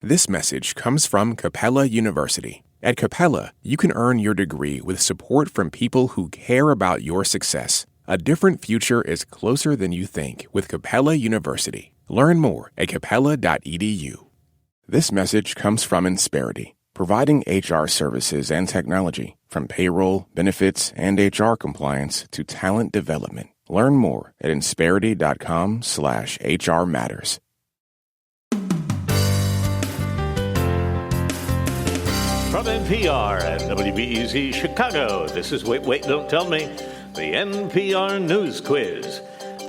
This message comes from Capella University. At Capella, you can earn your degree with support from people who care about your success. A different future is closer than you think with Capella University. Learn more at capella.edu. This message comes from Insperity, providing HR services and technology, from payroll, benefits, and HR compliance to talent development. Learn more at insperity.com/HR Matters. From NPR and WBEZ Chicago, this is Wait, Don't Tell Me, the NPR News Quiz.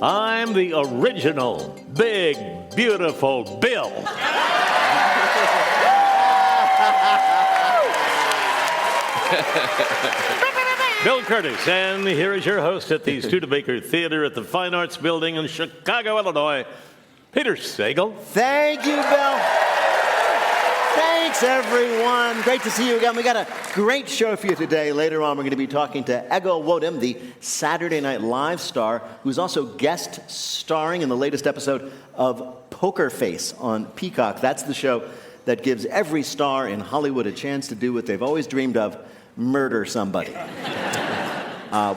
I'm the original, big, beautiful Bill. Bill Curtis, and here is your host at the Studebaker Theater at the Fine Arts Building in Chicago, Illinois, Peter Sagal. Thank you, Bill. Thanks, everyone. Great to see you again. We got a great show for you today. Later on, we're going to be talking to Ego Nwodim, the Saturday Night Live star, who's also guest starring in the latest episode of Poker Face on Peacock. That's the show that gives every star in Hollywood a chance to do what they've always dreamed of, murder somebody.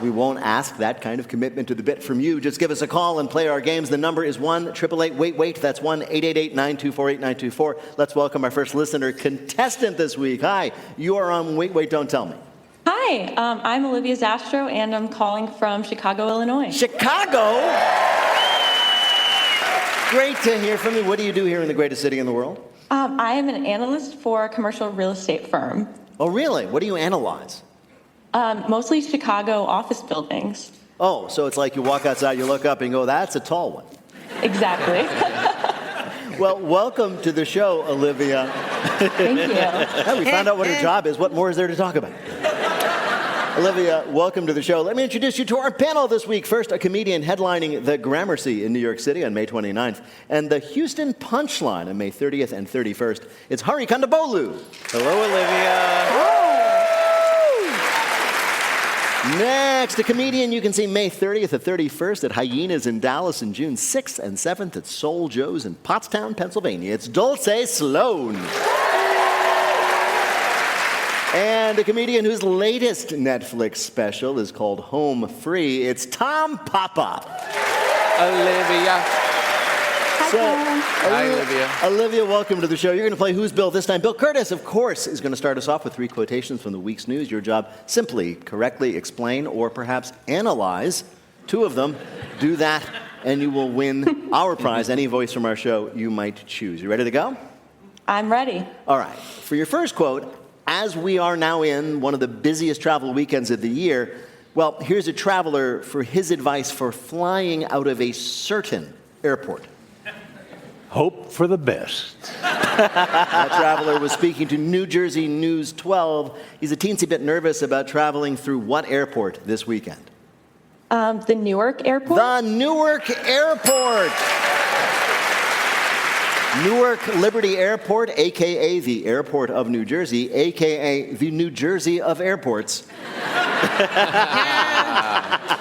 We won't ask that kind of commitment to the bit from you. Just give us a call and play our games. The number is 1-888-WAIT-WAIT. That's 1-888-924-8924. Let's welcome our first listener contestant this week. Hi, you are on Wait, Wait, Don't Tell Me. Hi, I'm Olivia Zastro, and I'm calling from Chicago, Illinois. Chicago? Great to hear from you. What do you do here in the greatest city in the world? I am an analyst for a commercial real estate firm. Oh, really? What do you analyze? Mostly Chicago office buildings. Oh, so it's like you walk outside, you look up and go, that's a tall one. Exactly. Well, welcome to the show, Olivia. Thank you. Yeah, we found out what her job is. What more is there to talk about? Olivia, welcome to the show. Let me introduce you to our panel this week. First, a comedian headlining the Gramercy in New York City on May 29th and the Houston Punchline on May 30th and 31st. It's Hari Kondabolu. Hello, Olivia. Next, a comedian you can see May 30th and 31st at Hyenas in Dallas and June 6th and 7th at Soul Joe's in Pottstown, Pennsylvania. It's Dulceé Sloan. And a comedian whose latest Netflix special is called Home Free. It's Tom Papa. Olivia. Hi, Olivia. Olivia, welcome to the show. You're going to play Who's Bill this time. Bill Curtis, of course, is going to start us off with 3 quotations from the week's news. Your job, simply correctly explain or perhaps analyze 2 of them. Do that, and you will win our prize, any voice from our show you might choose. You ready to go? I'm ready. All right. For your first quote, as we are now in one of the busiest travel weekends of the year, well, here's a traveler for his advice for flying out of a certain airport. Hope for the best. That traveler was speaking to New Jersey News 12. He's a teensy bit nervous about traveling through what airport this weekend? The Newark Airport? The Newark Airport. Newark Liberty Airport, a.k.a. the Airport of New Jersey, a.k.a. the New Jersey of airports,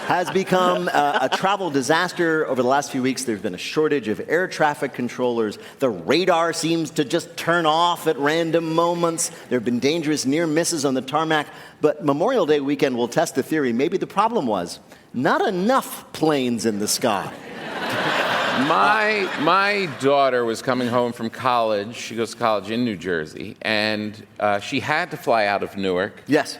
has become a travel disaster. Over the last few weeks, there's been a shortage of air traffic controllers. The radar seems to just turn off at random moments. There have been dangerous near misses on the tarmac. But Memorial Day weekend will test the theory. Maybe the problem was not enough planes in the sky. My daughter was coming home from college. She goes to college in New Jersey, and she had to fly out of Newark. Yes.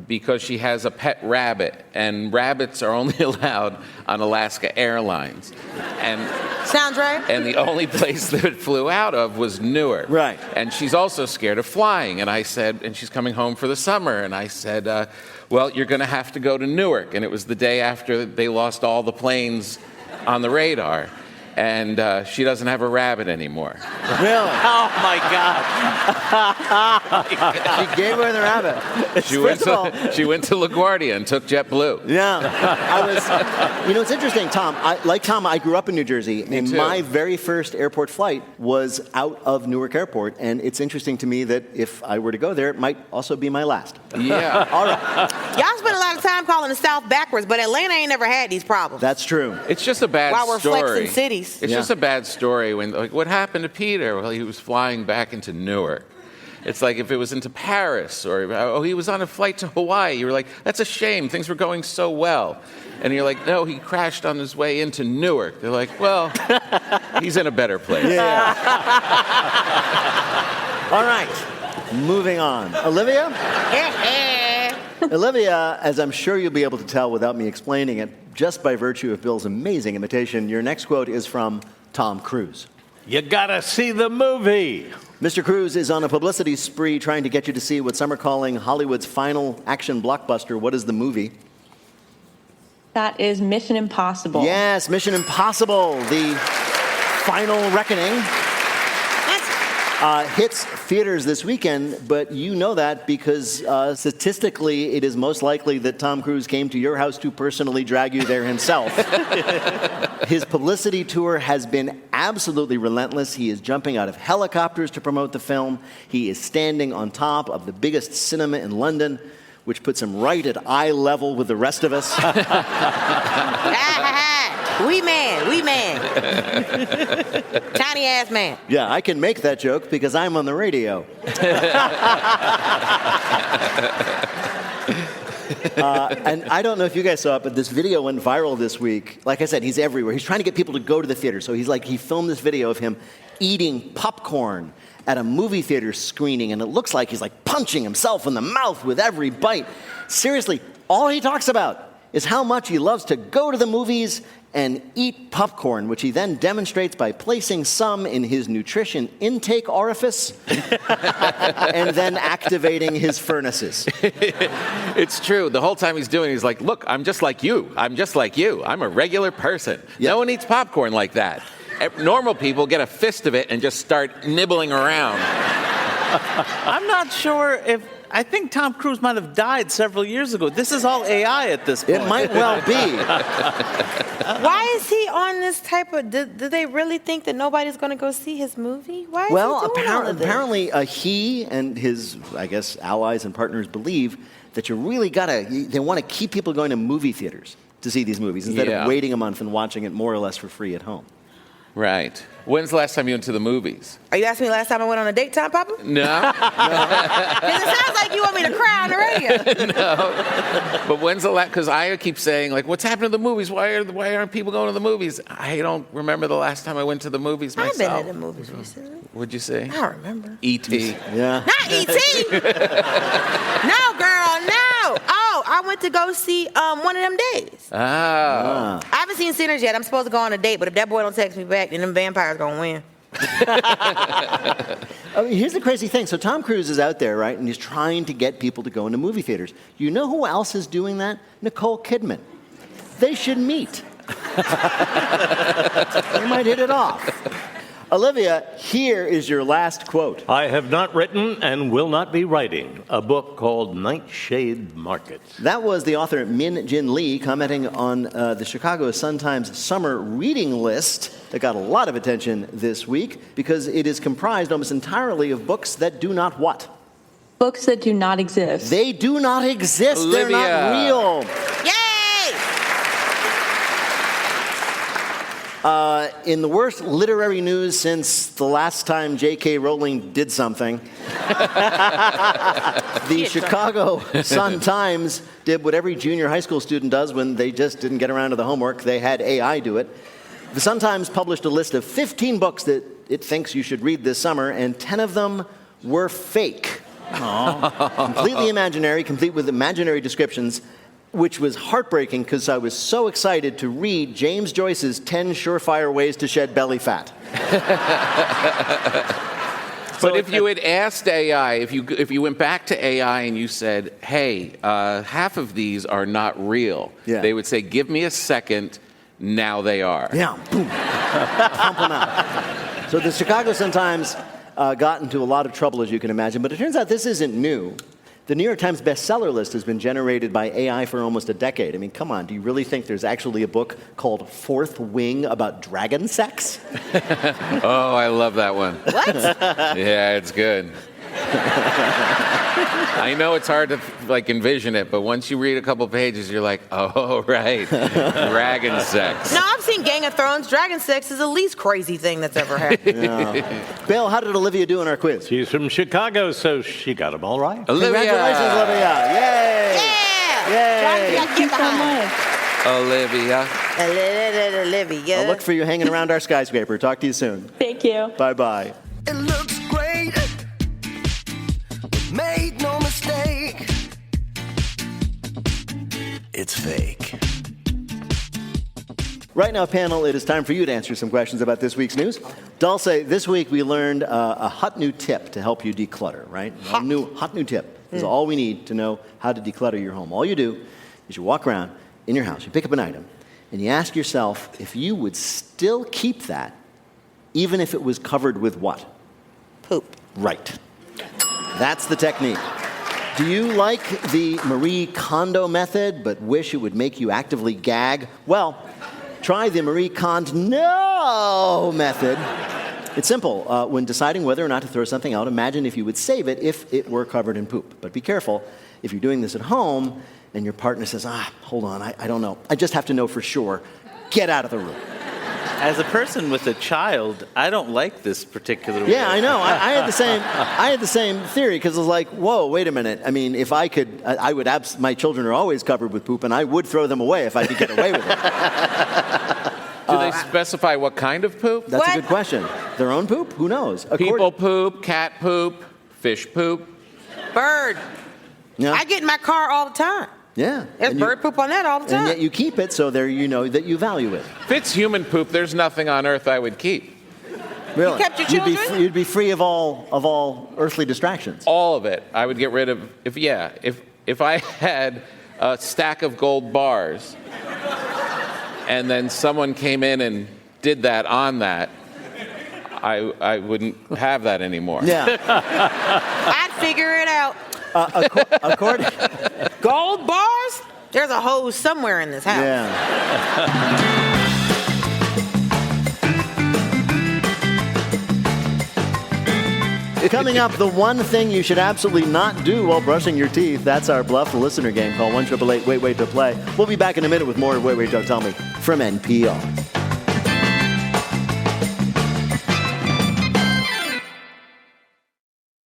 Because she has a pet rabbit, and rabbits are only allowed on Alaska Airlines. And sounds right. And the only place that it flew out of was Newark. Right. And she's also scared of flying. And I said, and she's coming home for the summer. And I said, well, you're going to have to go to Newark. And it was the day after they lost all the planes on the radar. And she doesn't have a rabbit anymore. Really? Oh, my God. She gave away the rabbit. She went to LaGuardia and took JetBlue. Yeah. It's interesting, Tom. I grew up in New Jersey, and too. my very first airport flight was out of Newark Airport, and it's interesting to me that if I were to go there, it might also be my last. Yeah. All right. Y'all spend a lot of time calling the South backwards, but Atlanta ain't never had these problems. That's true. It's just a bad While we're story. flexing cities. movies. It's Yeah. just a bad story when, like, what happened to Peter? Well, he was flying back into Newark. It's like if it was into Paris or, oh, he was on a flight to Hawaii. You were like, that's a shame. Things were going so well. And you're like, no, he crashed on his way into Newark. They're like, well, he's in a better place. Yeah. All right, moving on. Olivia? Olivia, as I'm sure you'll be able to tell without me explaining it, just by virtue of Bill's amazing imitation, your next quote is from Tom Cruise. You gotta see the movie. Mr. Cruise is on a publicity spree trying to get you to see what some are calling Hollywood's final action blockbuster. What is the movie? That is Mission Impossible. Yes, Mission Impossible, the final reckoning. Hits theaters this weekend, but you know that because statistically it is most likely that Tom Cruise came to your house to personally drag you there himself. His publicity tour has been absolutely relentless. He is jumping out of helicopters to promote the film. He is standing on top of the biggest cinema in London, which puts him right at eye level with the rest of us. We man. Tiny ass man. Yeah, I can make that joke because I'm on the radio. And I don't know if you guys saw it, but this video went viral this week. Like I said, he's everywhere. He's trying to get people to go to the theater. So he filmed this video of him eating popcorn at a movie theater screening, and it looks like he's like punching himself in the mouth with every bite. Seriously, all he talks about is how much he loves to go to the movies and eat popcorn, which he then demonstrates by placing some in his nutrition intake orifice and then activating his furnaces. It's true. The whole time he's doing it, he's like, look, I'm just like you. I'm just like you. I'm a regular person. Yeah. No one eats popcorn like that. Normal people get a fist of it and just start nibbling around. I'm not sure if... I think Tom Cruise might have died several years ago. This is all AI at this point. It might well be. Why is he on this type of... Do they really think that nobody's going to go see his movie? Why is he doing all of this? Apparently he and his, I guess, allies and partners believe that you really they want to keep people going to movie theaters to see these movies instead of waiting a month and watching it more or less for free at home. Right. When's the last time you went to the movies? Are you asking me last time I went on a date, Tom Papa? No. Because it sounds like you want me to cry on the radio. No. But when's the last? Because I keep saying, like, what's happening to the movies? Why aren't people going to the movies? I don't remember the last time I went to the movies myself. I've been to the movies recently. What'd you say? I don't remember. E.T. Yeah. Not E.T. No, girl, no. Oh, I went to go see One of Them Days. Ah. I haven't seen Sinners yet. I'm supposed to go on a date, but if that boy don't text me back, then them vampires gonna win. Here's the crazy thing. So Tom Cruise is out there, right, and he's trying to get people to go into movie theaters. You know who else is doing that? Nicole Kidman. They should meet. They might hit it off. Olivia, here is your last quote. I have not written and will not be writing a book called Nightshade Market. That was the author Min Jin Lee commenting on the Chicago Sun-Times summer reading list that got a lot of attention this week because it is comprised almost entirely of books that do not what? Books that do not exist. They do not exist. Olivia. They're not real. Yay! In the worst literary news since the last time J.K. Rowling did something, the Chicago Sun-Times did what every junior high school student does when they just didn't get around to the homework. They had AI do it. The Sun-Times published a list of 15 books that it thinks you should read this summer, and 10 of them were fake. Completely imaginary, complete with imaginary descriptions, which was heartbreaking because I was so excited to read James Joyce's 10 Surefire Ways to Shed Belly Fat. But if you had asked AI, if you went back to AI and you said, hey, half of these are not real, they would say, give me a second, now they are. Yeah, boom. Pump them out. So the Chicago Sun-Times got into a lot of trouble, as you can imagine, but it turns out this isn't new. The New York Times bestseller list has been generated by AI for almost a decade. I mean, come on, do you really think there's actually a book called Fourth Wing about dragon sex? Oh, I love that one. What? Yeah, it's good. I know it's hard to envision it, but once you read a couple pages, you're like, oh, right, dragon sex. No, I've seen Gang of Thrones. Dragon sex is the least crazy thing that's ever happened. Yeah. Bill, how did Olivia do in our quiz? She's from Chicago, so she got them all right. Olivia. Congratulations, Olivia. Yay. Yeah! Yay. Thank you so much. Olivia. Olivia. I'll look for you hanging around our skyscraper. Talk to you soon. Thank you. Bye-bye. It looks great. Made no mistake. It's fake. Right now, panel, it is time for you to answer some questions about this week's news. Dulceé, this week we learned a hot new tip to help you declutter, right? Hot new tip. This is all we need to know how to declutter your home. All you do is you walk around in your house, you pick up an item, and you ask yourself if you would still keep that even if it was covered with what? Poop. Right. That's the technique. Do you like the Marie Kondo method but wish it would make you actively gag? Well, try the Marie Kondo method. It's simple. When deciding whether or not to throw something out, imagine if you would save it if it were covered in poop. But be careful. If you're doing this at home and your partner says, hold on, I don't know. I just have to know for sure. Get out of the room. As a person with a child, I don't like this particular way. Yeah, I know. I had the same theory because I was like, whoa, wait a minute. I mean, if I could, I would. My children are always covered with poop, and I would throw them away if I could get away with it. Do they specify what kind of poop? That's a good question. Their own poop? Who knows? People poop, cat poop, fish poop. Bird. Yeah. I get in my car all the time. Yeah. There's bird poop on that all the time. And yet you keep it so there you know that you value it. If it's human poop, there's nothing on earth I would keep. Really? You kept your children? You'd be free of all earthly distractions. All of it. I would get rid of, if I had a stack of gold bars and then someone came in and did that on that, I wouldn't have that anymore. Yeah. I'd figure it out. According Gold bars? There's a hose somewhere in this house. Yeah. Coming up, the one thing you should absolutely not do while brushing your teeth. That's our Bluff the listener game. Call 1-888-WAIT-WAIT to play. We'll be back in a minute with more of Wait, Wait, Don't Tell Me from NPR.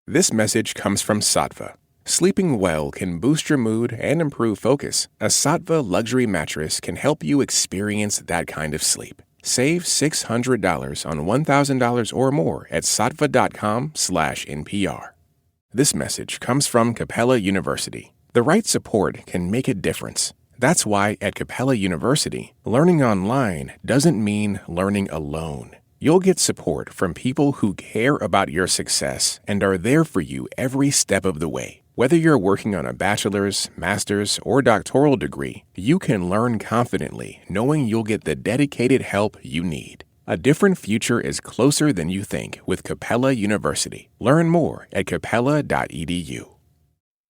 This message comes from Sattva. Sleeping well can boost your mood and improve focus. A Sattva luxury mattress can help you experience that kind of sleep. Save $600 on $1,000 or more at sattva.com/NPR. This message comes from Capella University. The right support can make a difference. That's why at Capella University, learning online doesn't mean learning alone. You'll get support from people who care about your success and are there for you every step of the way. Whether you're working on a bachelor's, master's, or doctoral degree, you can learn confidently knowing you'll get the dedicated help you need. A different future is closer than you think with Capella University. Learn more at capella.edu.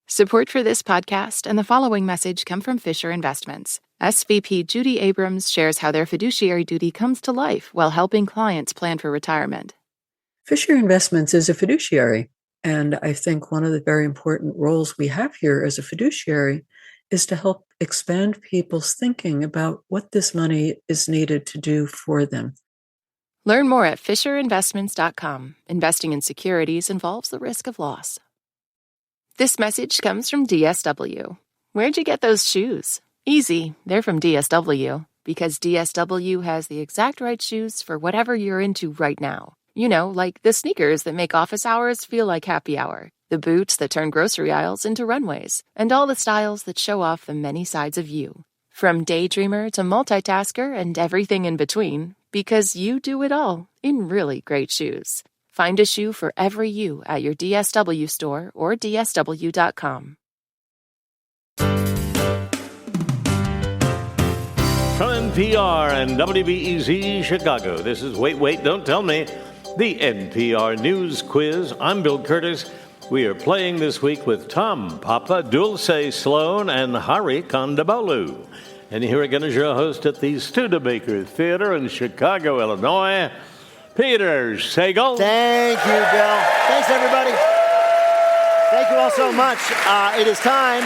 Support for this podcast and the following message come from Fisher Investments. SVP Judy Abrams shares how their fiduciary duty comes to life while helping clients plan for retirement. Fisher Investments is a fiduciary, and I think one of the very important roles we have here as a fiduciary is to help expand people's thinking about what this money is needed to do for them. Learn more at FisherInvestments.com. Investing in securities involves the risk of loss. This message comes from DSW. Where'd you get those shoes? Easy, they're from DSW, because DSW has the exact right shoes for whatever you're into right now. You know, like the sneakers that make office hours feel like happy hour, the boots that turn grocery aisles into runways, and all the styles that show off the many sides of you. From daydreamer to multitasker and everything in between, because you do it all in really great shoes. Find a shoe for every you at your DSW store or dsw.com. From NPR and WBEZ Chicago, this is Wait, Wait, Don't Tell Me, the NPR News Quiz. I'm Bill Curtis. We are playing this week with Tom Papa, Dulceé Sloan, and Hari Kondabolu. And here again is your host at the Studebaker Theater in Chicago, Illinois, Peter Sagal. Thank you, Bill. Thanks, everybody. all so much. It is time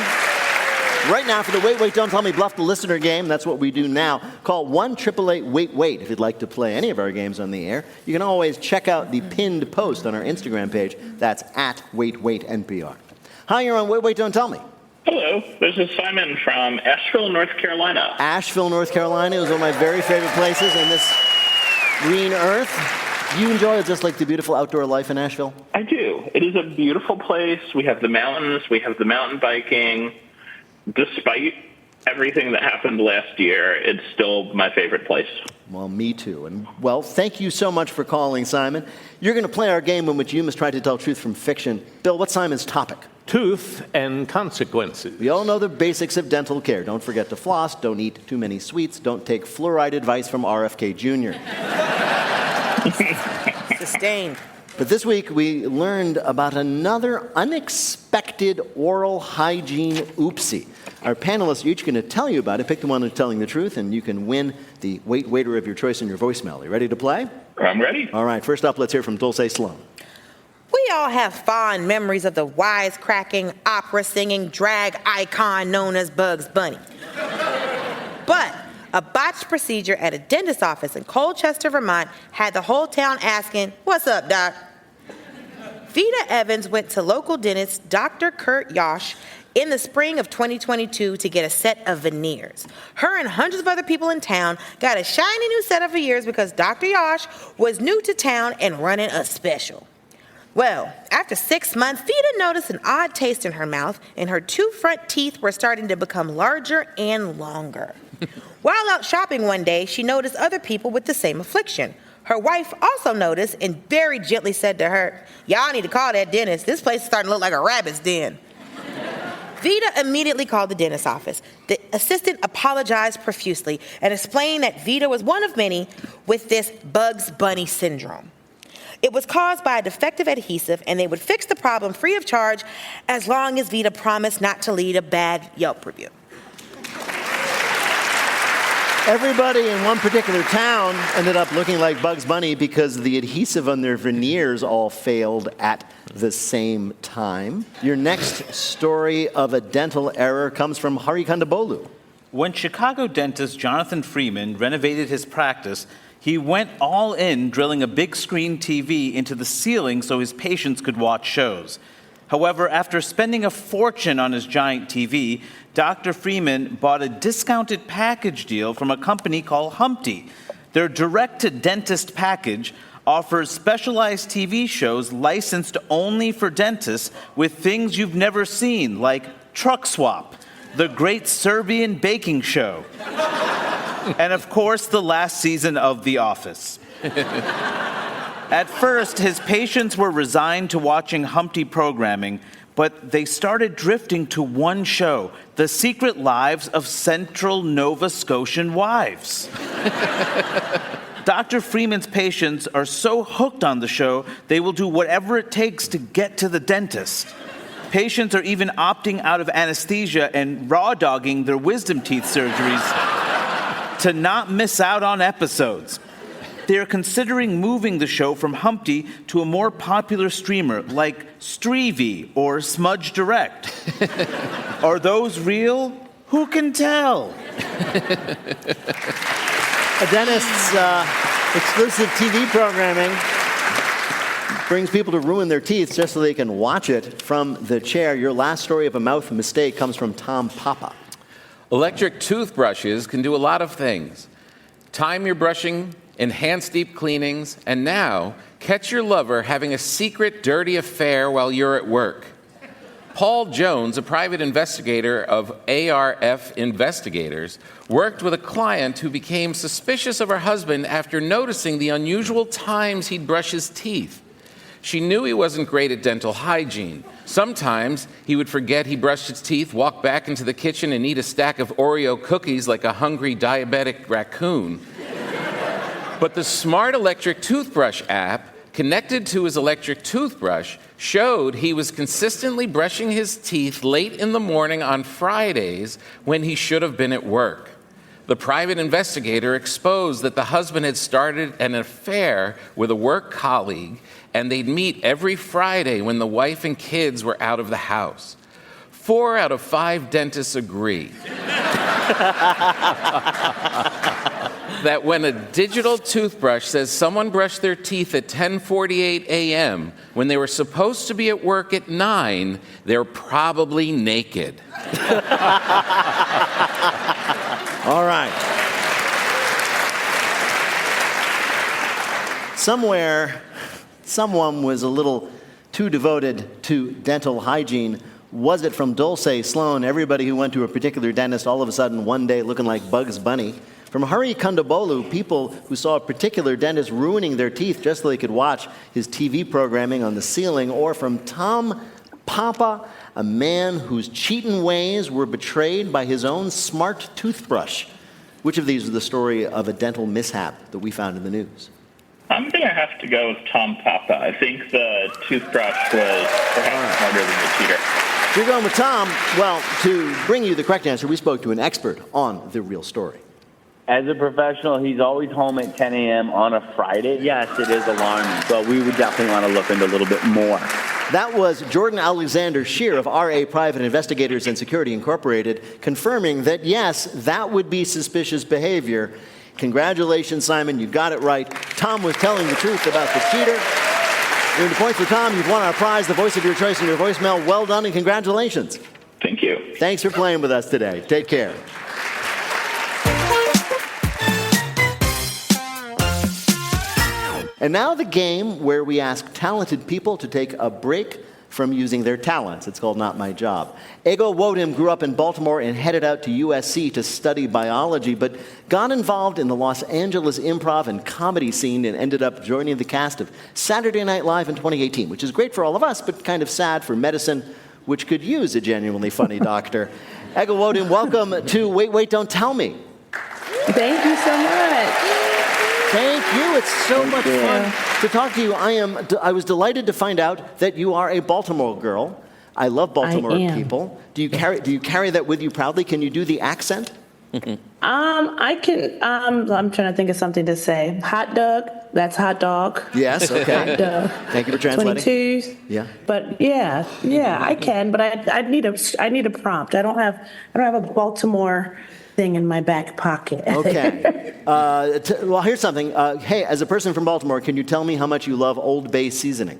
right now for the Wait, Wait, Don't Tell Me Bluff the Listener game. That's what we do now. Call 1-888-WAIT-WAIT if you'd like to play any of our games on the air. You can always check out the pinned post on our Instagram page. That's at WaitWaitNPR. Hi, you're on Wait, Wait, Don't Tell Me. Hello, this is Simon from Asheville, North Carolina. Asheville, North Carolina is one of my very favorite places in this green earth. Do you enjoy just like the beautiful outdoor life in Asheville? I do. It is a beautiful place. We have the mountains. We have the mountain biking. Despite everything that happened last year, it's still my favorite place. Well, me too. And, well, thank you so much for calling, Simon. You're going to play our game in which you must try to tell truth from fiction. Bill, what's Simon's topic? Tooth and consequences. We all know the basics of dental care. Don't forget to floss. Don't eat too many sweets. Don't take fluoride advice from RFK Jr. Sustained. But this week, we learned about another unexpected oral hygiene oopsie. Our panelists are each going to tell you about it. Pick the one who's telling the truth, and you can win the Wait Waiter of your choice in your voicemail. You ready to play? I'm ready. All right, first up, let's hear from Dulceé Sloan. We all have fond memories of the wisecracking, opera-singing drag icon known as Bugs Bunny. But a botched procedure at a dentist's office in Colchester, Vermont had the whole town asking, "What's up, doc?" Vita Evans went to local dentist Dr. Kurt Yosh in the spring of 2022 to get a set of veneers. Her and hundreds of other people in town got a shiny new set of veneers because Dr. Yosh was new to town and running a special. Well, after 6 months, Vita noticed an odd taste in her mouth, and her 2 front teeth were starting to become larger and longer. While out shopping one day, she noticed other people with the same affliction. Her wife also noticed and very gently said to her, "Y'all need to call that dentist. This place is starting to look like a rabbit's den." Vita immediately called the dentist's office. The assistant apologized profusely and explained that Vita was one of many with this Bugs Bunny syndrome. It was caused by a defective adhesive, and they would fix the problem free of charge as long as Vita promised not to leave a bad Yelp review. Everybody in one particular town ended up looking like Bugs Bunny because the adhesive on their veneers all failed at the same time. Your next story of a dental error comes from Hari Kondabolu. When Chicago dentist Jonathan Freeman renovated his practice, he went all in drilling a big screen TV into the ceiling so his patients could watch shows. However, after spending a fortune on his giant TV, Dr. Freeman bought a discounted package deal from a company called Humpty. Their direct-to-dentist package offers specialized TV shows licensed only for dentists with things you've never seen, like Truck Swap, The Great Serbian Baking Show, and of course, the last season of The Office. At first, his patients were resigned to watching Humpty programming, but they started drifting to one show, The Secret Lives of Central Nova Scotian Wives. Dr. Freeman's patients are so hooked on the show, they will do whatever it takes to get to the dentist. Patients are even opting out of anesthesia and raw-dogging their wisdom teeth surgeries to not miss out on episodes. They are considering moving the show from Humpty to a more popular streamer like Streevy or Smudge Direct. Are those real? Who can tell? A dentist's exclusive TV programming brings people to ruin their teeth just so they can watch it from the chair. Your last story of a mouth mistake comes from Tom Papa. Electric toothbrushes can do a lot of things. Time your brushing, enhance deep cleanings, and now catch your lover having a secret dirty affair while you're at work. Paul Jones, a private investigator of ARF Investigators, worked with a client who became suspicious of her husband after noticing the unusual times he'd brush his teeth. She knew he wasn't great at dental hygiene. Sometimes he would forget he brushed his teeth, walk back into the kitchen, and eat a stack of Oreo cookies like a hungry diabetic raccoon. But the smart electric toothbrush app connected to his electric toothbrush showed he was consistently brushing his teeth late in the morning on Fridays when he should have been at work. The private investigator exposed that the husband had started an affair with a work colleague, and they'd meet every Friday when the wife and kids were out of the house. 4 out of 5 dentists agree that when a digital toothbrush says someone brushed their teeth at 10:48 a.m. when they were supposed to be at work at 9, they're probably naked. All right. Somewhere, someone was a little too devoted to dental hygiene. Was it from Dulceé Sloan, everybody who went to a particular dentist all of a sudden one day looking like Bugs Bunny? From Hari Kondabolu, people who saw a particular dentist ruining their teeth just so they could watch his TV programming on the ceiling? Or from Tom Papa, a man whose cheating ways were betrayed by his own smart toothbrush? Which of these is the story of a dental mishap that we found in the news? I'm going to have to go with Tom Papa. I think the toothbrush was perhaps smarter than the cheater. If you're going with Tom, well, to bring you the correct answer, we spoke to an expert on the real story. As a professional, he's always home at 10 a.m. on a Friday. Yes, it is alarming, but we would definitely want to look into a little bit more. That was Jordan Alexander Shear of RA Private Investigators and Security Incorporated, confirming that, yes, that would be suspicious behavior. Congratulations, Simon. You got it right. Tom was telling the truth about the cheater. Earned a point for Tom. You've won our prize, the voice of your choice in your voicemail. Well done and congratulations. Thank you. Thanks for playing with us today. Take care. And now the game where we ask talented people to take a break from using their talents. It's called Not My Job. Ego Nwodim grew up in Baltimore and headed out to USC to study biology, but got involved in the Los Angeles improv and comedy scene and ended up joining the cast of Saturday Night Live in 2018, which is great for all of us, but kind of sad for medicine, which could use a genuinely funny doctor. Ego Nwodim, welcome to Wait, Wait, Don't Tell Me. Thank you so much. Thank you. It's so much fun to talk to you. I was delighted to find out that you are a Baltimore girl. I love Baltimore people. Do you carry that with you proudly? Can you do the accent? I can. I'm trying to think of something to say. Hot dog. That's hot dog. Yes. Okay. Hot dog. Thank you for translating. 22. Yeah. But yeah, I can. But I need a prompt. I don't have a Baltimore thing in my back pocket. Okay. Well, here's something. Hey, as a person from Baltimore, can you tell me how much you love Old Bay seasoning?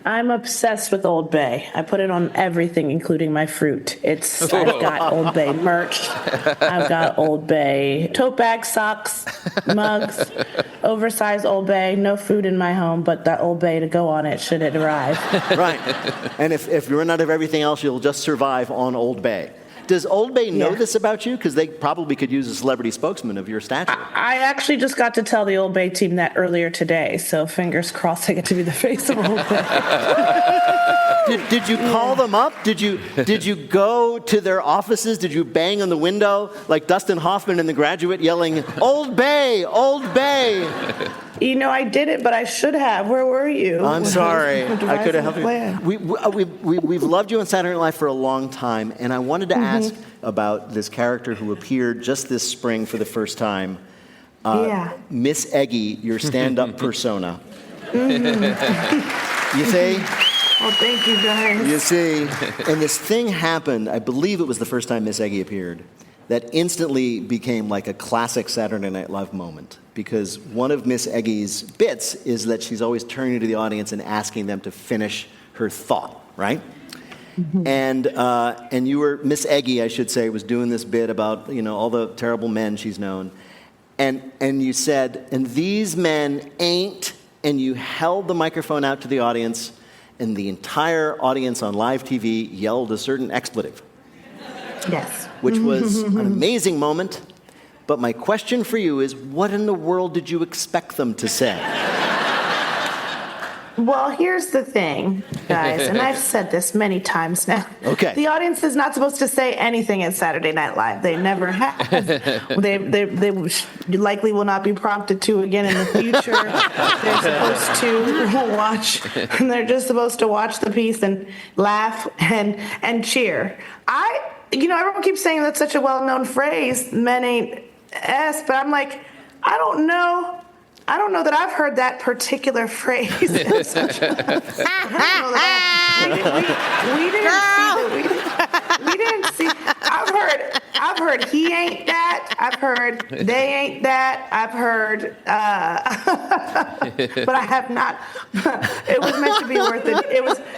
I'm obsessed with Old Bay. I put it on everything, including my fruit. I've got Old Bay merch. I've got Old Bay tote bags, socks, mugs, oversized Old Bay. No food in my home, but that Old Bay to go on it should it arrive. Right. And if you run out of everything else, you'll just survive on Old Bay. Does Old Bay know this about you? Because they probably could use a celebrity spokesman of your stature. I actually just got to tell the Old Bay team that earlier today, so fingers crossed I get to be the face of Old Bay. Did you call them up? Did you go to their offices? Did you bang on the window like Dustin Hoffman in The Graduate yelling, "Old Bay, Old Bay"? You know, I did it, but I should have. Where were you? I'm sorry. I could have helped you. We've loved you on Saturday Night Live for a long time, and I wanted to ask about this character who appeared just this spring for the first time. Miss Eggy, your stand-up persona. You see? Oh, thank you, guys. You see, and this thing happened, I believe it was the first time Miss Eggy appeared, that instantly became like a classic Saturday Night Live moment. Because one of Miss Eggy's bits is that she's always turning to the audience and asking them to finish her thought, right? And you were, Miss Eggy, I should say, was doing this bit about, all the terrible men she's known. And you said, and these men ain't, and you held the microphone out to the audience, and the entire audience on live TV yelled a certain expletive. Yes. Which was an amazing moment. But my question for you is, what in the world did you expect them to say? Well, here's the thing, guys, and I've said this many times now. Okay. The audience is not supposed to say anything at Saturday Night Live. They never have. They likely will not be prompted to again in the future. They're supposed to watch, and they're just supposed to watch the piece and laugh and cheer. Everyone keeps saying that's such a well-known phrase, men ain't S, but I'm like, I don't know that I've heard that particular phrase. We didn't see I've heard he ain't that. I've heard they ain't that. I've heard, but I have not. It was meant to be worth it.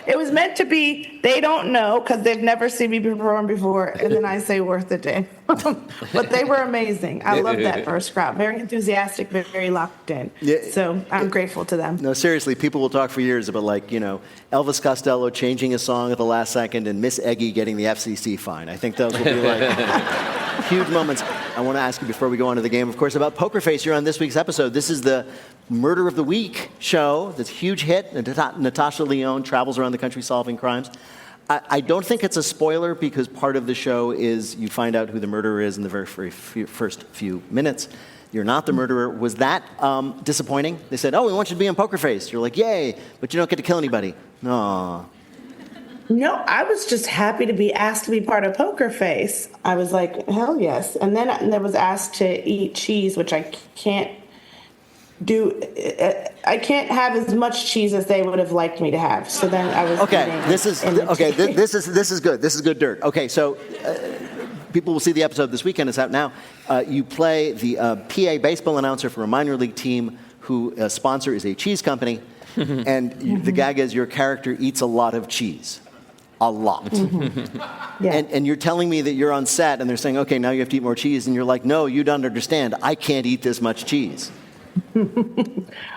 It was meant to be, they don't know because they've never seen me perform before. And then I say worth it, Dave. But they were amazing. I love that first crowd. Very enthusiastic, very locked in. Yeah. So I'm grateful to them. No, seriously, people will talk for years about, like, you know, Elvis Costello changing a song at the last second and Miss Eggy getting the FCC fine. I think those will be like huge moments. I want to ask you before we go on to the game, of course, about Poker Face. You're on this week's episode. This is the Murder of the Week show. That's a huge hit. Natasha Lyonne travels around the country solving crimes. I don't think it's a spoiler because part of the show is you find out who the murderer is in the very first few minutes. You're not the murderer. Was that disappointing? They said, oh, we want you to be on Poker Face. You're like, yay, but you don't get to kill anybody. No. No, I was just happy to be asked to be part of Poker Face. I was like, hell yes. And then I was asked to eat cheese, which I can't do. I can't have as much cheese as they would have liked me to have. So then I was This is good. This is good dirt. Okay, so people will see the episode this weekend. It's out now. You play the PA baseball announcer for a minor league team whose sponsor is a cheese company, and the gag is your character eats a lot of cheese. A lot. Yeah. And you're telling me that you're on set and they're saying, okay, now you have to eat more cheese. And you're like, no, you don't understand. I can't eat this much cheese.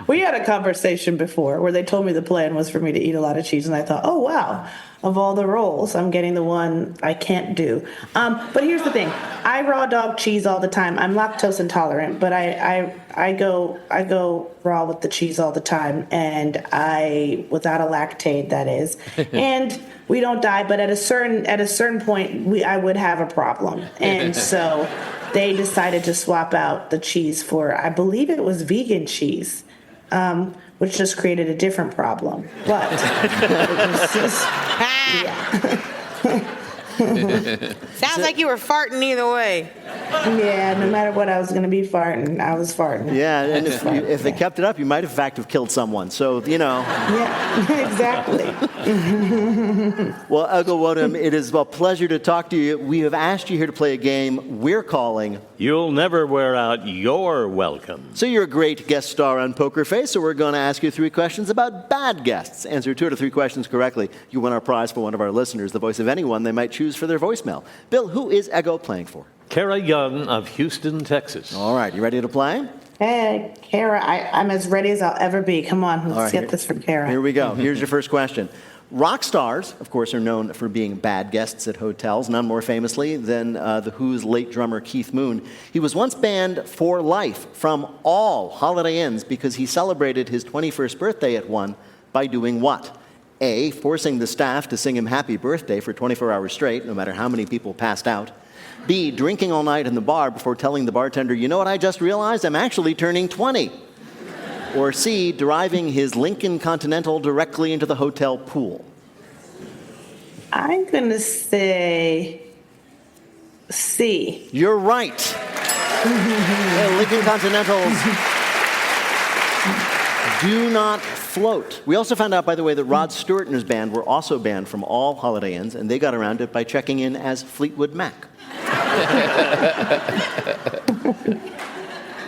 We had a conversation before where they told me the plan was for me to eat a lot of cheese. And I thought, oh, wow, of all the roles, I'm getting the one I can't do. But here's the thing. I raw dog cheese all the time. I'm lactose intolerant, but I go raw with the cheese all the time. And without a lactate, that is. And we don't die, but at a certain point, I would have a problem. And so they decided to swap out the cheese for, I believe it was vegan cheese, which just created a different problem. But it was just, yeah. Sounds like you were farting either way. Yeah, no matter what I was going to be farting, I was farting. Yeah, and if they kept it up, you might in fact have killed someone. So, you know. Yeah, exactly. Well, Ego Nwodim, it is a pleasure to talk to you. We have asked you here to play a game we're calling You'll Never Wear Out Your Welcome. So you're a great guest star on Poker Face, so we're going to ask you 3 questions about bad guests. Answer 2 out of 3 questions correctly. You win our prize for one of our listeners, the voice of anyone they might choose for their voicemail. Bill, who is Ego playing for? Kara Young of Houston, Texas. All right, you ready to play? Hey, Kara, I'm as ready as I'll ever be. Come on, let's get this from Kara. Here we go. Here's your first question. Rock stars, of course, are known for being bad guests at hotels, none more famously than The Who's late drummer Keith Moon. He was once banned for life from all Holiday Inns because he celebrated his 21st birthday at one by doing what? A, forcing the staff to sing him happy birthday for 24 hours straight, no matter how many people passed out. B, drinking all night in the bar before telling the bartender, you know what I just realized? I'm actually turning 20. Or C, driving his Lincoln Continental directly into the hotel pool. I'm going to say C. You're right. Lincoln Continentals do not float. We also found out, by the way, that Rod Stewart and his band were also banned from all Holiday Inns, and they got around it by checking in as Fleetwood Mac.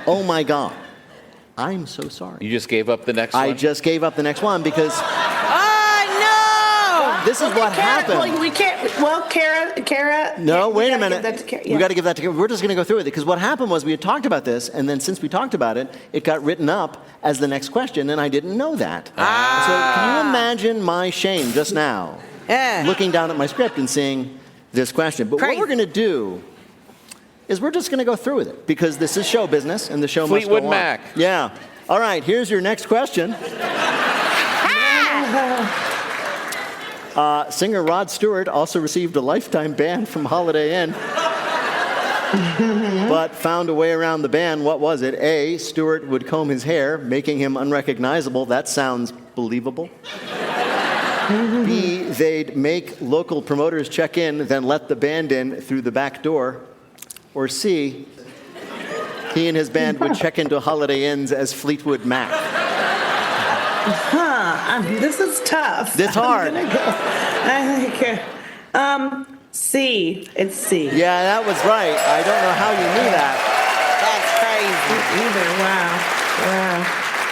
Oh, my God. I'm so sorry. You just gave up the next one? I just gave up the next one because... This is what happened. Well, we can't. Well, Kara. No, wait a minute. Yeah. We got to give that to Kara. We're just going to go through with it because what happened was we had talked about this, and then since we talked about it, it got written up as the next question, and I didn't know that. So can you imagine my shame just now, looking down at my script and seeing this question? But what we're going to do is we're just going to go through with it because this is show business, and the show must go on. Fleetwood Mac. Yeah. All right. Here's your next question. Singer Rod Stewart also received a lifetime ban from Holiday Inn, but found a way around the ban. What was it? A, Stewart would comb his hair, making him unrecognizable. That sounds believable. B, they'd make local promoters check in, then let the band in through the back door. Or C, He and his band would check into Holiday Inns as Fleetwood Mac. This is tough. It's hard. I think C. It's C. Yeah, that was right. I don't know how you knew that. Either. Wow.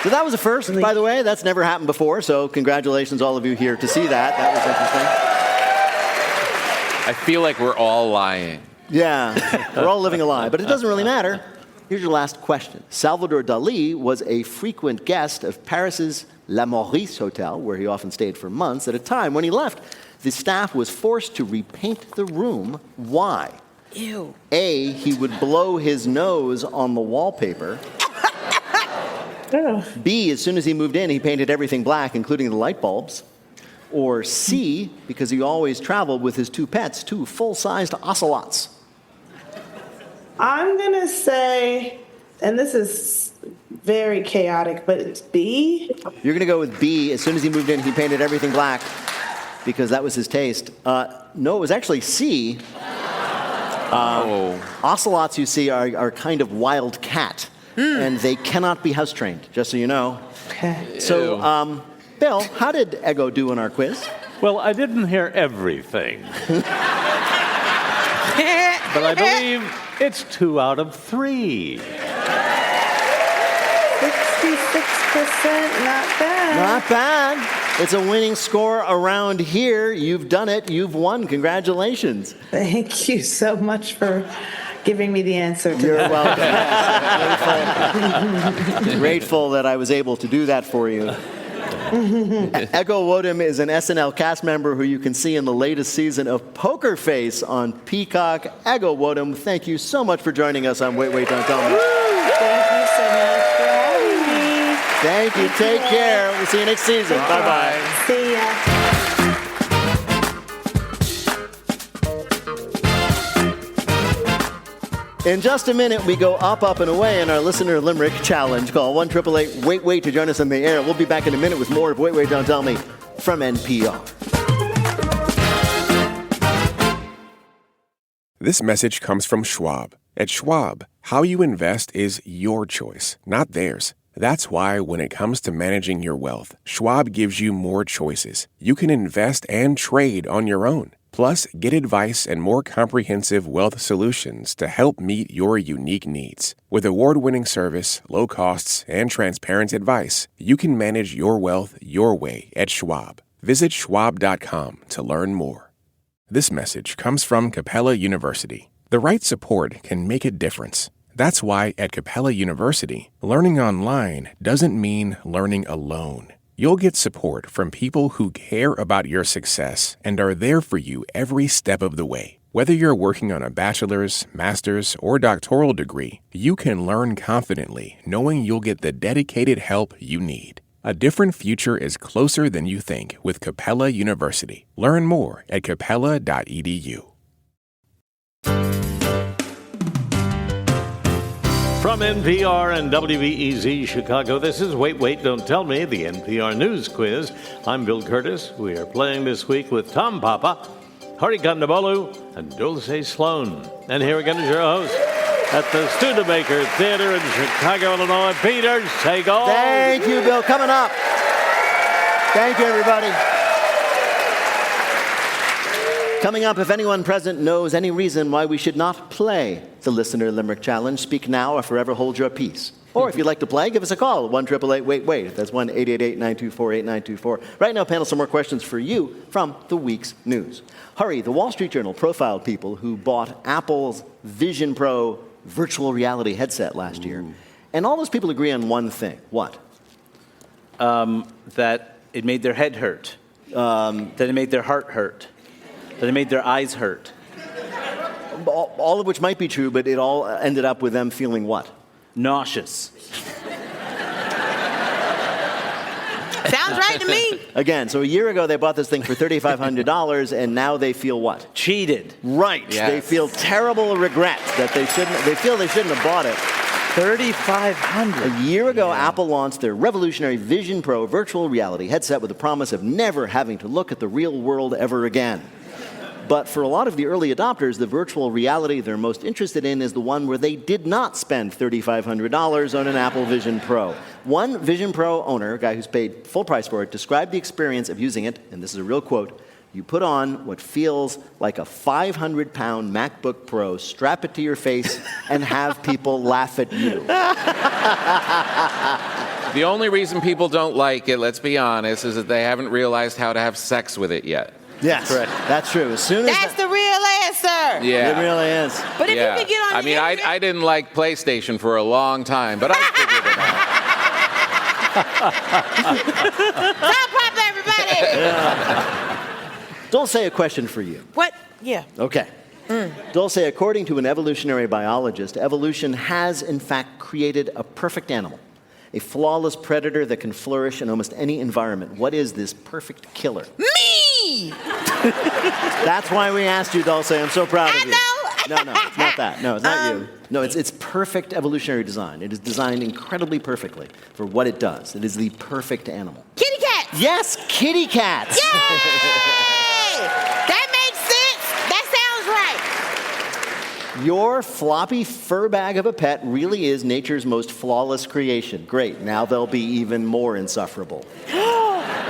So that was a first, by the way. That's never happened before, so congratulations all of you here to see that. That was interesting. I feel like we're all lying. Yeah, we're all living a lie, but it doesn't really matter. Here's your last question. Salvador Dali was a frequent guest of Paris's La Maurice Hotel, where he often stayed for months at a time. When he left, the staff was forced to repaint the room. Why? Ew. A, he would blow his nose on the wallpaper. B, as soon as he moved in, he painted everything black, including the light bulbs. Or C, because he always traveled with his two pets, two full-sized ocelots. I'm going to say, and this is very chaotic, but it's B. You're going to go with B. As soon as he moved in, he painted everything black because that was his taste. No, it was actually C. Ocelots, you see, are kind of wild cat, and they cannot be house-trained, just so you know. Okay. So, Bill, how did Ego do in our quiz? Well, I didn't hear everything. But I believe it's 2 out of 3. 66%, not bad. Not bad. It's a winning score around here. You've done it. You've won. Congratulations. Thank you so much for giving me the answer to You're that. welcome. Grateful that I was able to do that for you. Ego Nwodim is an SNL cast member who you can see in the latest season of Poker Face on Peacock. Ego Nwodim, thank you so much for joining us on Wait, Wait, Don't Tell Me. Thank you so much for having me. Thank you. Take care. We'll see you next season. Bye-bye. See ya. In just a minute, we go up, up, and away in our Listener Limerick Challenge. Call 1-888-WAIT-WAIT to join us on the air. We'll be back in a minute with more of Wait, Wait, Don't Tell Me from NPR. This message comes from Schwab. At Schwab, how you invest is your choice, not theirs. That's why when it comes to managing your wealth, Schwab gives you more choices. You can invest and trade on your own. Plus, get advice and more comprehensive wealth solutions to help meet your unique needs. With award-winning service, low costs, and transparent advice, you can manage your wealth your way at Schwab. Visit schwab.com to learn more. This message comes from Capella University. The right support can make a difference. That's why at Capella University, learning online doesn't mean learning alone. You'll get support from people who care about your success and are there for you every step of the way. Whether you're working on a bachelor's, master's, or doctoral degree, you can learn confidently knowing you'll get the dedicated help you need. A different future is closer than you think with Capella University. Learn more at capella.edu. From NPR and WBEZ Chicago, this is Wait, Wait, Don't Tell Me, the NPR News Quiz. I'm Bill Curtis. We are playing this week with Tom Papa, Hari Kondabolu, and Dulceé Sloan. And here again is your host at the Studebaker Theater in Chicago, Illinois, Peter Sagal. Thank you, Bill. Coming up. Thank you, everybody. Coming up, if anyone present knows any reason why we should not play the Listener Limerick Challenge, speak now or forever hold your peace. Or if you'd like to play, give us a call, 1-888-WAIT-WAIT. That's 1-888-924-8924. Right now, panel, some more questions for you from the week's news. Hurry, the Wall Street Journal profiled people who bought Apple's Vision Pro virtual reality headset last year. And all those people agree on one thing. What? That it made their head hurt. That it made their heart hurt. That it made their eyes hurt. All of which might be true, but it all ended up with them feeling what? Nauseous. Sounds right to me. Again, so a year ago they bought this thing for $3,500, and now they feel what? Cheated. Right. Yes. They feel terrible regret that they feel they shouldn't have bought it. $3,500. A year ago, Apple launched their revolutionary Vision Pro virtual reality headset with the promise of never having to look at the real world ever again. But for a lot of the early adopters, the virtual reality they're most interested in is the one where they did not spend $3,500 on an Apple Vision Pro. One Vision Pro owner, a guy who's paid full price for it, described the experience of using it, and this is a real quote: "You put on what feels like a 500-pound MacBook Pro, strap it to your face, and have people laugh at you." The only reason people don't like it, let's be honest, is that they haven't realized how to have sex with it yet. Yes, that's true. As soon as That's the real answer. Yeah. It really is. But if you could get on I mean, I didn't like PlayStation for a long time, but I figured it out. Top pop, everybody. Dulceé, a question for you. What? Yeah. Okay. Dulceé, according to an evolutionary biologist, evolution has, in fact, created a perfect animal, a flawless predator that can flourish in almost any environment. What is this perfect killer? Me! That's why we asked you, Dulceé. I'm so proud of you. I know. No, it's not that. No, it's not you. No, it's perfect evolutionary design. It is designed incredibly perfectly for what it does. It is the perfect animal. Kitty cats! Yes, kitty cats! Yay! That makes sense. That sounds right. Your floppy fur bag of a pet really is nature's most flawless creation. Great, now they'll be even more insufferable.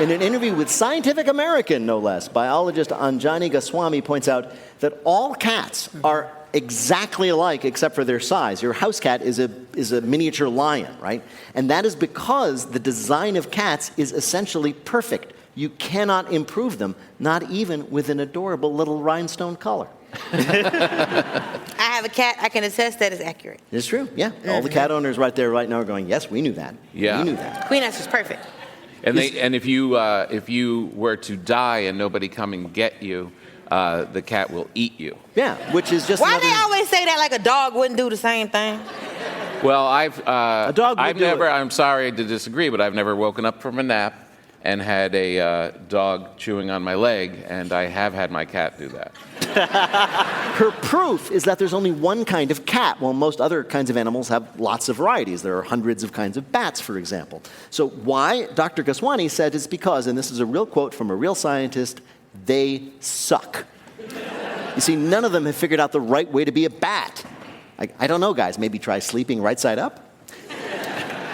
In an interview with Scientific American, no less, biologist Anjani Goswami points out that all cats are exactly alike except for their size. Your house cat is a miniature lion, right? And that is because the design of cats is essentially perfect. You cannot improve them, not even with an adorable little rhinestone collar. I have a cat. I can attest that is accurate. It's true, yeah. All the cat owners right there right now are going, yes, we knew that. Yeah. We knew that. Queen Esther's perfect. And if you were to die and nobody come and get you, the cat will eat you. Yeah, which is just Why they always say that like a dog wouldn't do the same thing? Well, I'm sorry to disagree, but I've never woken up from a nap and had a dog chewing on my leg, and I have had my cat do that. Her proof is that there's only one kind of cat, while most other kinds of animals have lots of varieties. There are hundreds of kinds of bats, for example. So why Dr. Goswami said is because, and this is a real quote from a real scientist, they suck. You see, none of them have figured out the right way to be a bat. I don't know, guys. Maybe try sleeping right side up?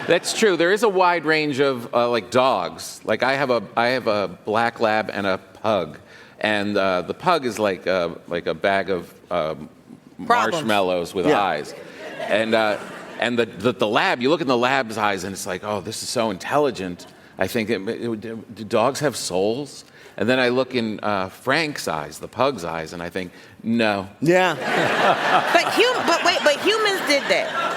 That's true. There is a wide range of like dogs. Like I have a black lab and a pug, and the pug is like a bag of marshmallows with eyes, and the lab. You look in the lab's eyes, and it's like, oh, this is so intelligent. I think do dogs have souls? And then I look in Frank's eyes, the pug's eyes, and I think, no. Yeah. But humans did that.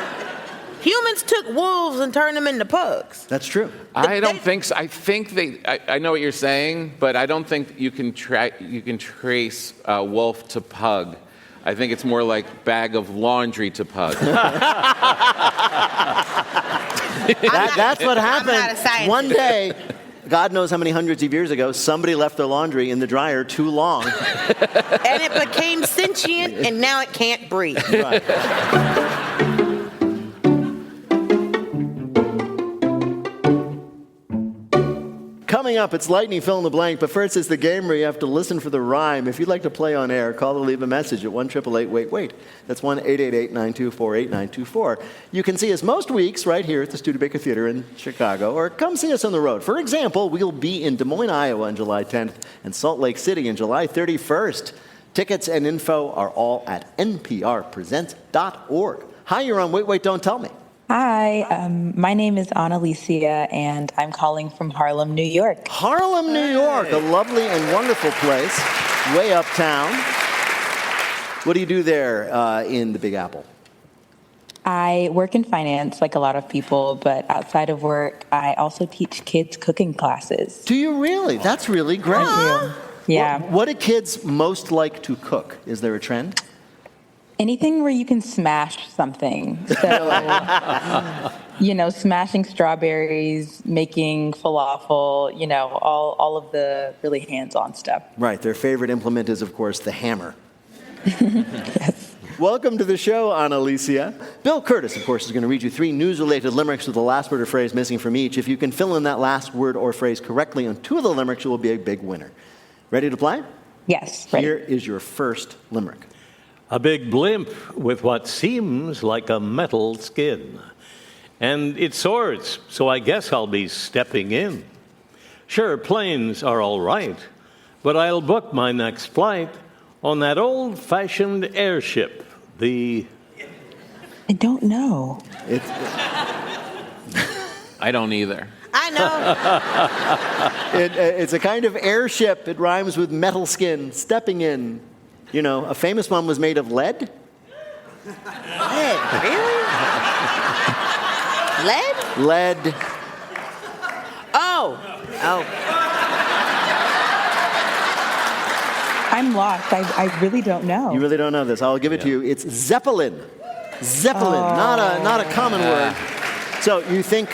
Humans took wolves and turned them into pugs. That's true. I don't think so. I think I know what you're saying, but I don't think you can trace wolf to pug. I think it's more like bag of laundry to pug. That's what happened. I'm not a scientist. One day, God knows how many hundreds of years ago, somebody left their laundry in the dryer too long. And it became sentient, and now it can't breathe. Right. Coming up, it's Lightning Fill in the Blank, but first it's the game where you have to listen for the rhyme. If you'd like to play on air, call or leave a message at 1-888-WAIT-WAIT. That's 1-888-924-8924. You can see us most weeks right here at the Studebaker Theater in Chicago, or come see us on the road. For example, we'll be in Des Moines, Iowa on July 10th and Salt Lake City on July 31st. Tickets and info are all at nprpresents.org. Hi, you're on Wait, Wait, Don't Tell Me. Hi, my name is Annalicia, and I'm calling from Harlem, New York. Harlem, New York, a lovely and wonderful place, way uptown. What do you do there in the Big Apple? I work in finance, like a lot of people, but outside of work, I also teach kids cooking classes. Do you really? That's really great. Thank you. Yeah. What do kids most like to cook? Is there a trend? Anything where you can smash something. So, smashing strawberries, making falafel, all of the really hands-on stuff. Right. Their favorite implement is, of course, the hammer. Yes. Welcome to the show, Annalicia. Bill Curtis, of course, is going to read you 3 news-related limericks with the last word or phrase missing from each. If you can fill in that last word or phrase correctly on 2 of the limericks, you will be a big winner. Ready to play? Yes, ready. Here is your first limerick. A big blimp with what seems like a metal skin. And it soars, so I guess I'll be stepping in. Sure, planes are all right, but I'll book my next flight on that old-fashioned airship, the... I don't know. I don't either. I know. It's a kind of airship. It rhymes with metal skin, stepping in. You know, a famous one was made of lead. Lead, really? Lead? Lead. Oh. I'm lost. I really don't know. You really don't know this. I'll give it to you. It's Zeppelin. Zeppelin, not a common word. So you think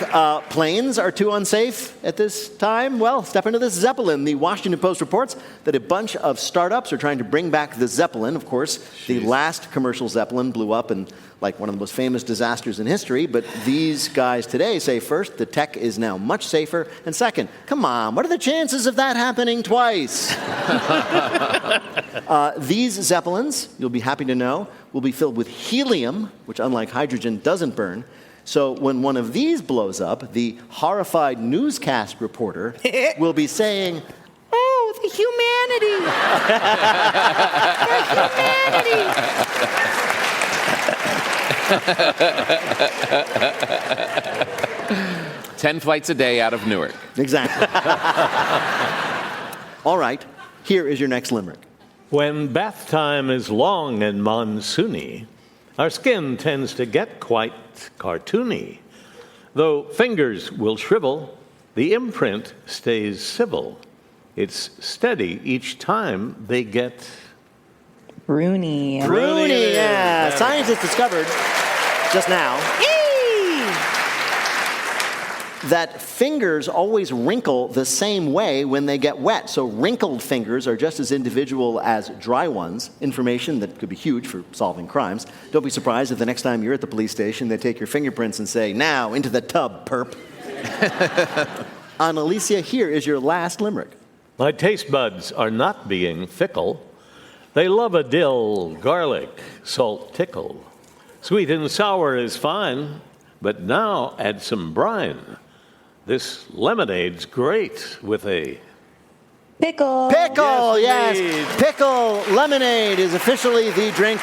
planes are too unsafe at this time? Well, step into this Zeppelin. The Washington Post reports that a bunch of startups are trying to bring back the Zeppelin. Of course, the last commercial Zeppelin blew up in like one of the most famous disasters in history. But these guys today say, first, the tech is now much safer. And second, come on, what are the chances of that happening twice? These Zeppelins, you'll be happy to know, will be filled with helium, which unlike hydrogen doesn't burn. So when one of these blows up, the horrified newscast reporter will be saying, "Oh, the humanity! The humanity!" 10 flights a day out of Newark. Exactly. All right, here is your next limerick. When bath time is long and monsoony, our skin tends to get quite cartoony. Though fingers will shrivel, the imprint stays civil. It's steady each time they get... Bruni. Bruni, yeah. Scientists discovered just now that fingers always wrinkle the same way when they get wet. So wrinkled fingers are just as individual as dry ones, information that could be huge for solving crimes. Don't be surprised if the next time you're at the police station, they take your fingerprints and say, "Now, into the tub, perp." Annalicia, here is your last limerick. My taste buds are not being fickle. They love a dill, garlic, salt tickle. Sweet and sour is fine, but now add some brine. This lemonade's great with a... Pickle. Pickle, Yes, yes. Pickle lemonade is officially the drink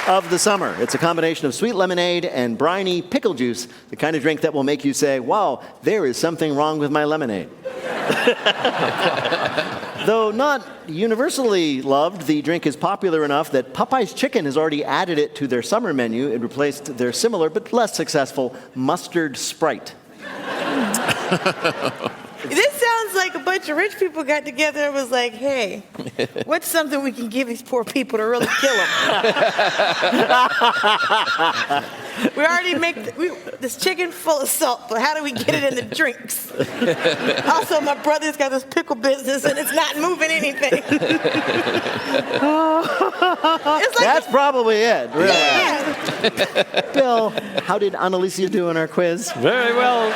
of the summer. It's a combination of sweet lemonade and briny pickle juice, the kind of drink that will make you say, "Wow, there is something wrong with my lemonade." Though not universally loved, the drink is popular enough that Popeye's Chicken has already added it to their summer menu. It replaced their similar but less successful mustard Sprite. This sounds like a bunch of rich people got together and was like, "Hey, what's something we can give these poor people to really kill them?" We already make this chicken full of salt, but how do we get it in the drinks? Also, my brother's got this pickle business, and it's not moving anything. That's probably it, really. Yeah. Bill, how did Annalicia do in our quiz? Very well.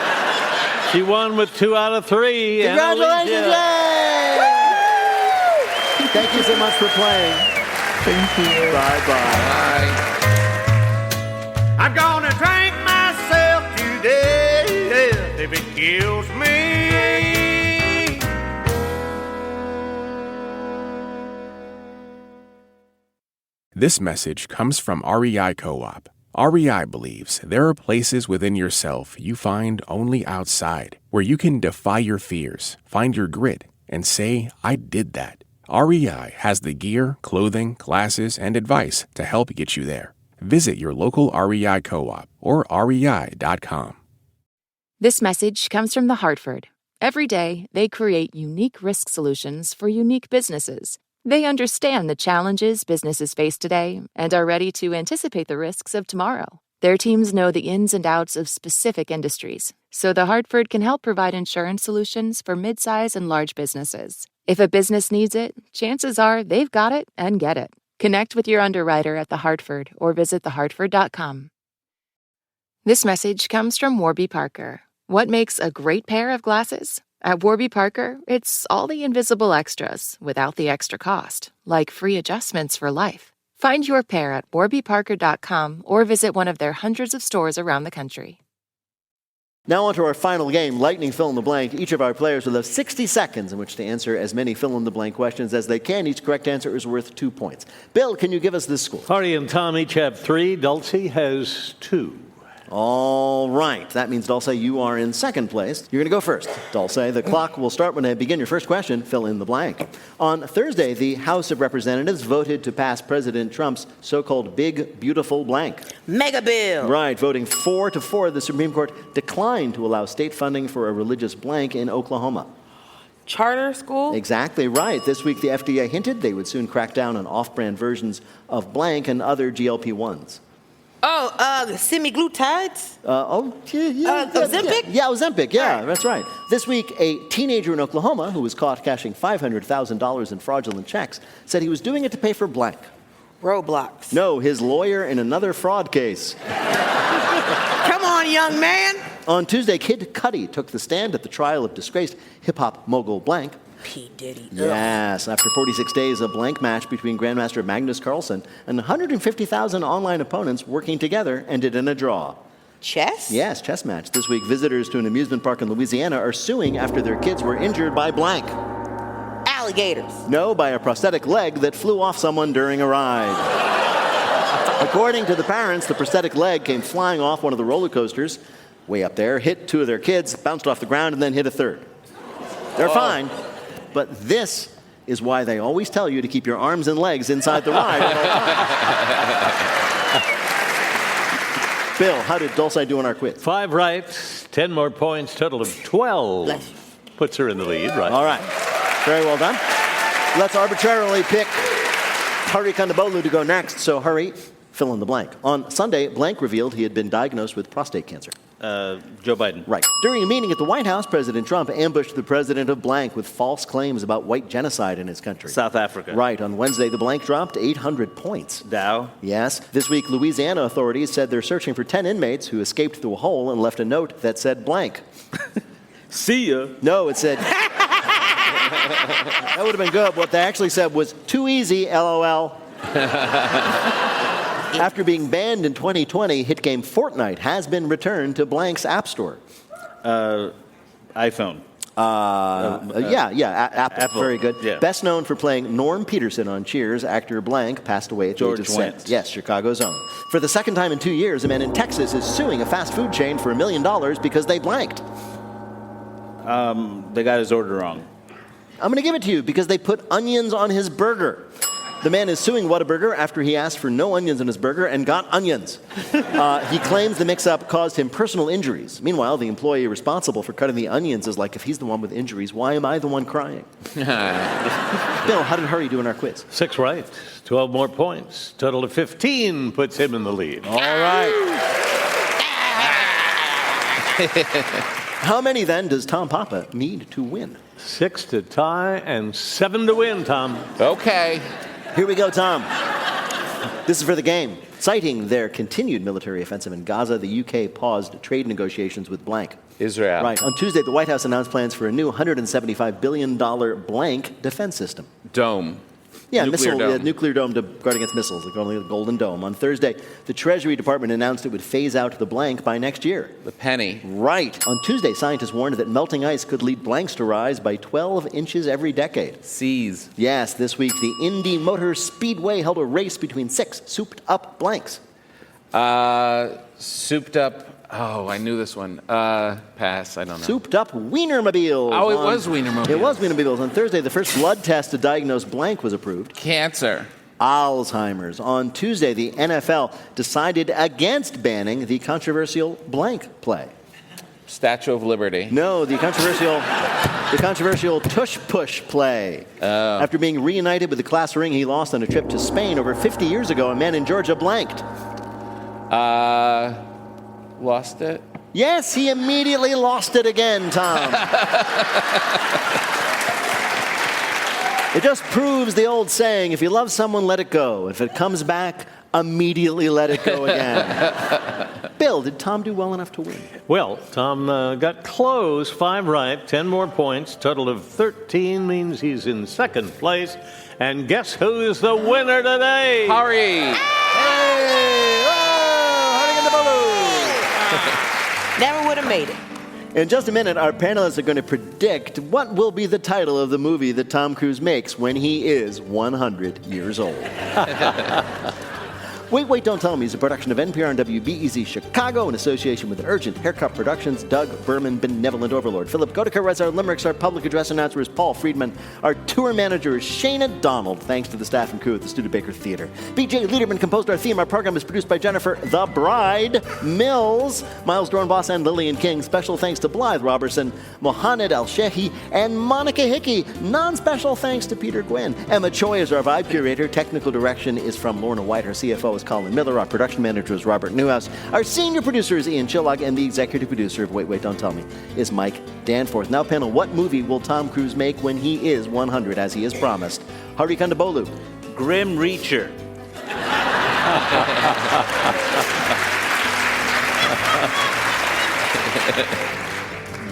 She won with 2 out of 3. Congratulations, yay! Thank you so much for playing. Thank you. Bye-bye. Bye. I'm gonna drink myself to death if it kills me. This message comes from REI Co-op. REI believes there are places within yourself you find only outside, where you can defy your fears, find your grit, and say, "I did that." REI has the gear, clothing, classes, and advice to help get you there. Visit your local REI Co-op or rei.com. This message comes from The Hartford. Every day, they create unique risk solutions for unique businesses. They understand the challenges businesses face today and are ready to anticipate the risks of tomorrow. Their teams know the ins and outs of specific industries, so The Hartford can help provide insurance solutions for midsize and large businesses. If a business needs it, chances are they've got it and get it. Connect with your underwriter at The Hartford or visit thehartford.com. This message comes from Warby Parker. What makes a great pair of glasses? At Warby Parker, it's all the invisible extras without the extra cost, like free adjustments for life. Find your pair at warbyparker.com or visit one of their hundreds of stores around the country. Now on to our final game, Lightning Fill in the Blank. Each of our players will have 60 seconds in which to answer as many fill-in-the-blank questions as they can. Each correct answer is worth 2 points. Bill, can you give us this score? Hari and Tom each have 3. Dulceé has 2. All right. That means, Dulceé, you are in second place. You're going to go first. Dulceé, the clock will start when I begin your first question. Fill in the blank. On Thursday, the House of Representatives voted to pass President Trump's so-called big, beautiful blank. Mega bill. Right. Voting 4-4, the Supreme Court declined to allow state funding for a religious blank in Oklahoma. Charter school? Exactly right. This week, the FDA hinted they would soon crack down on off-brand versions of blank and other GLP-1s. Semi-glutides? Ozempic? Yeah, Ozempic. Yeah, that's right. This week, a teenager in Oklahoma who was caught cashing $500,000 in fraudulent checks said he was doing it to pay for blank. Roblox. No, his lawyer in another fraud case. Come on, young man. On Tuesday, Kid Cudi took the stand at the trial of disgraced hip-hop mogul Blank. P. Diddy. Yes, after 46 days, a blank match between Grandmaster Magnus Carlsen and 150,000 online opponents working together ended in a draw. Chess? Yes, chess match. This week, visitors to an amusement park in Louisiana are suing after their kids were injured by blank. Alligators. No, by a prosthetic leg that flew off someone during a ride. According to the parents, the prosthetic leg came flying off one of the roller coasters way up there, hit 2 of their kids, bounced off the ground, and then hit a third. They're fine. But this is why they always tell you to keep your arms and legs inside the ride. Bill, how did Dulceé do in our quiz? 5 right, 10 more points, total of 12. Puts her in the lead, right? All right. Very well done. Let's arbitrarily pick Hari Kondabolu to go next. So, Hari, fill in the blank. On Sunday, Blank revealed he had been diagnosed with prostate cancer. Joe Biden. Right. During a meeting at the White House, President Trump ambushed the president of Blank with false claims about white genocide in his country. South Africa. Right. On Wednesday, the Blank dropped 800 points. Dow. Yes. This week, Louisiana authorities said they're searching for 10 inmates who escaped through a hole and left a note that said blank. See ya. No, it said... That would have been good. What they actually said was, too easy, LOL. After being banned in 2020, hit game Fortnite has been returned to Blank's App Store. iPhone. Apple. Very good. Yeah. Best known for playing Norm Peterson on Cheers, actor Blank passed away at the age of 6. Yes, Chicago's own. For the second time in 2 years, a man in Texas is suing a fast food chain for $1 million because they blanked. They got his order wrong. I'm going to give it to you because they put onions on his burger. The man is suing Whataburger after he asked for no onions on his burger and got onions. He claims the mix-up caused him personal injuries. Meanwhile, the employee responsible for cutting the onions is like, if he's the one with injuries, why am I the one crying? Bill, how did Hari do in our quiz? 6 right, 12 more points. Total of 15 puts him in the lead. All right. How many, then, does Tom Papa need to win? 6 to tie and 7 to win, Tom. Okay. Here we go, Tom. This is for the game. Citing their continued military offensive in Gaza, the UK paused trade negotiations with Blank. Israel. Right. On Tuesday, the White House announced plans for a new $175 billion Blank defense system. Dome. Yeah, nuclear dome to guard against missiles, like only the Golden Dome. On Thursday, the Treasury Department announced it would phase out the Blank by next year. The penny. Right. On Tuesday, scientists warned that melting ice could lead blanks to rise by 12 inches every decade. Seas. Yes, this week, the Indy Motor Speedway held a race between 6 souped-up blanks. Souped up. Oh, I knew this one. Pass. I don't know. Souped-up Wienermobiles. Oh, it was Wienermobiles. It was Wienermobiles. On Thursday, the first blood test to diagnose Blank was approved. Cancer. Alzheimer's. On Tuesday, the NFL decided against banning the controversial Blank play. Statue of Liberty. No, the controversial tush-push play. After being reunited with the class ring he lost on a trip to Spain over 50 years ago, a man in Georgia blanked. Lost it? Yes, he immediately lost it again, Tom. It just proves the old saying, if you love someone, let it go. If it comes back, immediately let it go again. Bill, did Tom do well enough to win? Well, Tom got close, 5 right, 10 more points. Total of 13 means he's in second place. And guess who's the winner today? Hari! Hey! Oh, Hari Kondabolu! Never would have made it. In just a minute, our panelists are going to predict what will be the title of the movie that Tom Cruise makes when he is 100 years old. Wait, Don't Tell Me is a production of NPR and WBEZ Chicago in association with Urgent Haircut Productions, Doug Berman, Benevolent Overlord. Philip Goedeke writes our limericks. Our public address announcer is Paul Friedman. Our tour manager is Shayna Donald, thanks to the staff and crew at the Studebaker Theater. BJ Liederman composed our theme. Our program is produced by Jennifer the Bride Mills, Miles Dornbos, and Lillian King. Special thanks to Blythe Robertson, Mohamed Al-Shehi, and Monica Hickey. Non-special thanks to Peter Gwynn. Emma Choi is our vibe curator. Technical direction is from Lorna White. Our CFO is Colin Miller. Our production manager is Robert Newhouse. Our senior producer is Ian Chillag, and the executive producer of Wait, Don't Tell Me is Mike Danforth. Now, panel, what movie will Tom Cruise make when he is 100, as he has promised? Hari Kondabolu. Grim Reacher.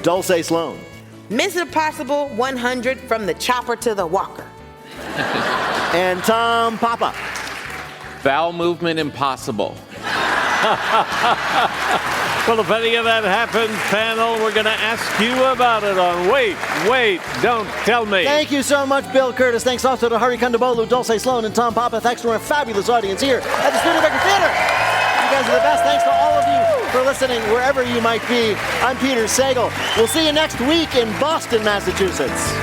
Dulceé Sloan. Mission Impossible 100 from the chopper to the walker. And Tom Papa. Bowel movement impossible. Well, if any of that happens, panel, we're going to ask you about it on Wait, Don't Tell Me. Thank you so much, Bill Curtis. Thanks also to Hari Kondabolu, Dulceé Sloan, and Tom Papa. Thanks to our fabulous audience here at the Studebaker Theater. You guys are the best. Thanks to all of you for listening wherever you might be. I'm Peter Sagal. We'll see you next week in Boston, Massachusetts.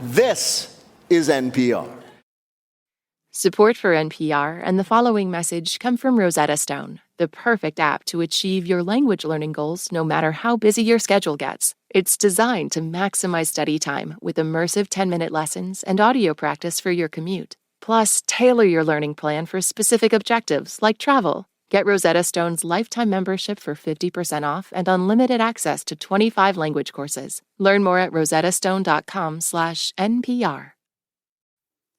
This is NPR. Support for NPR and the following message come from Rosetta Stone, the perfect app to achieve your language learning goals no matter how busy your schedule gets. It's designed to maximize study time with immersive 10-minute lessons and audio practice for your commute. Plus, tailor your learning plan for specific objectives like travel. Get Rosetta Stone's lifetime membership for 50% off and unlimited access to 25 language courses. Learn more at rosettastone.com/NPR.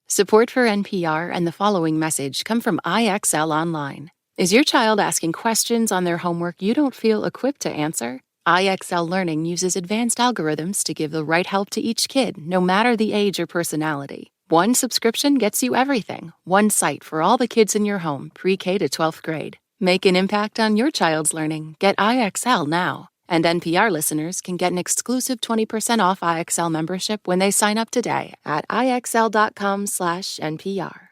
Support for NPR and the following message come from IXL Online. Is your child asking questions on their homework you don't feel equipped to answer? IXL Learning uses advanced algorithms to give the right help to each kid, no matter the age or personality. One subscription gets you everything. One site for all the kids in your home, pre-K to 12th grade. Make an impact on your child's learning. Get IXL now. And NPR listeners can get an exclusive 20% off IXL membership when they sign up today at IXL.com/NPR.